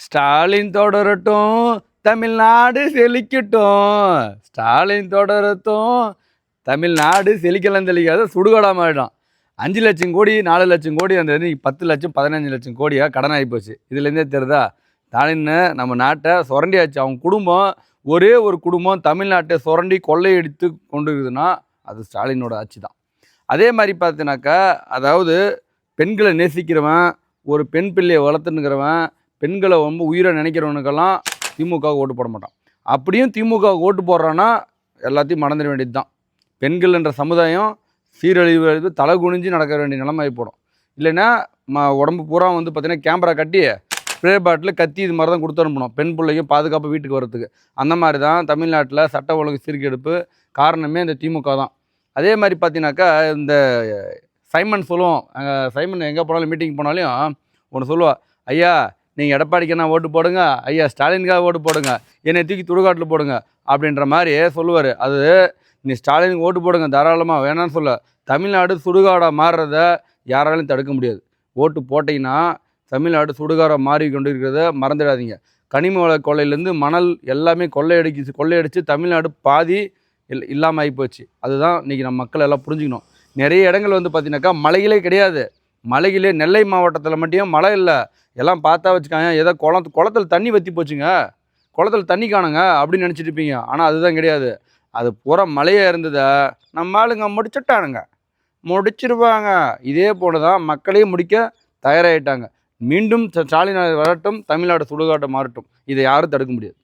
ஸ்டாலின் தொடரட்டும், தமிழ்நாடு செழிக்கட்டும். ஸ்டாலின் தொடரட்டும், தமிழ்நாடு செழிக்கலாம் தெளிக்காத சுடுகாடா மாறிடும். 5,00,000 கோடி 4,00,000 கோடி அந்த 10 லட்சம் 15 லட்சம் கோடியா கடன் ஆகி போச்சு. இதுலேருந்தே தெரியுதா ஸ்டாலின் நம்ம நாட்டை சுரண்டியாச்சு. அவங்க குடும்பம் ஒரே ஒரு குடும்பம் தமிழ்நாட்டை சுரண்டி கொள்ளையடித்து கொண்டு இருக்குதுன்னா அது ஸ்டாலினோட ஆட்சி தான். அதே மாதிரி பார்த்தீங்கன்னாக்கா, அதாவது பெண்களை நேசிக்கிறவன், ஒரு பெண் பிள்ளையை வளர்த்துனுக்கிறவன், பெண்களை ரொம்ப உயிரை நினைக்கிறவனுக்கெல்லாம் திமுகவுக்கு ஓட்டு போட மாட்டான். அப்படியும் திமுகவுக்கு ஓட்டு போடுறான்னா எல்லாத்தையும் மறந்துட வேண்டியது தான். பெண்கள் என்ற சமுதாயம் சீரழிவு தலை குனிஞ்சு நடக்க வேண்டிய நிலைமை போடும். இல்லைன்னா உடம்பு பூரா வந்து பார்த்தீங்கன்னா கேமரா கட்டி ஸ்ப்ரே பாட்டில் கத்தி இது மாதிரி தான் கொடுத்து அனுப்பணும், பெண் பிள்ளைக்கும் பாதுகாப்பு வீட்டுக்கு வரத்துக்கு. அந்த மாதிரி தான் தமிழ்நாட்டில் சட்ட ஒழுங்கு சீர்கெடுப்பு காரணமே இந்த திமுக தான். அதே மாதிரி பார்த்தீங்கன்னாக்கா, இந்த சைமன் சொல்லுவோம், சைமன் எங்கே போனாலும் மீட்டிங் போனாலும் ஒன்று சொல்லுவா, ஐயா நீங்கள் எடப்பாடிக்கு நான் ஓட்டு போடுங்க, ஐயா ஸ்டாலினுக்காக ஓட்டு போடுங்க, என்னை தூக்கி துடுகாட்டில் போடுங்க அப்படின்ற மாதிரி சொல்லுவார். அது நீ ஸ்டாலினுக்கு ஓட்டு போடுங்க தாராளமாக, வேணான்னு சொல்ல. தமிழ்நாடு சுடுகாடாக மாறுறத யாராலையும் தடுக்க முடியாது. ஓட்டு போட்டிங்கன்னா தமிழ்நாடு சுடுகாடாக மாறி கொண்டு இருக்கிறத மறந்துடாதீங்க. கனிம வள கொள்ளையிலேருந்து மணல் எல்லாமே கொள்ளையடிச்சு தமிழ்நாடு பாதி இல்லாமல் ஆகி போச்சு. அதுதான் இன்றைக்கி நம்ம மக்கள் எல்லாம் புரிஞ்சுக்கணும். நிறைய இடங்கள் வந்து பார்த்தீங்கன்னாக்கா மலைகளே கிடையாது. மலைகளே நெல்லை மாவட்டத்தில் மட்டும் மழை இல்லை. எல்லாம் பார்த்தா வச்சுக்காங்க, ஏதோ குளத்துல தண்ணி வற்றி போச்சுங்க, குளத்துல தண்ணி காணுங்க அப்படின்னு நினச்சிட்டு இருப்பீங்க. ஆனால் அதுதான் கிடையாது. அது பூரா மழையாக இருந்ததை நம்ம ஆளுங்க முடிச்சிருவாங்க. இதே போல தான் மக்களையும் முடிக்க தயாராகிட்டாங்க. மீண்டும் ஸ்டாலின் வரட்டும், தமிழ்நாடு சுடுகாட்டை மாறட்டும். இதை யாரும் தடுக்க முடியாது.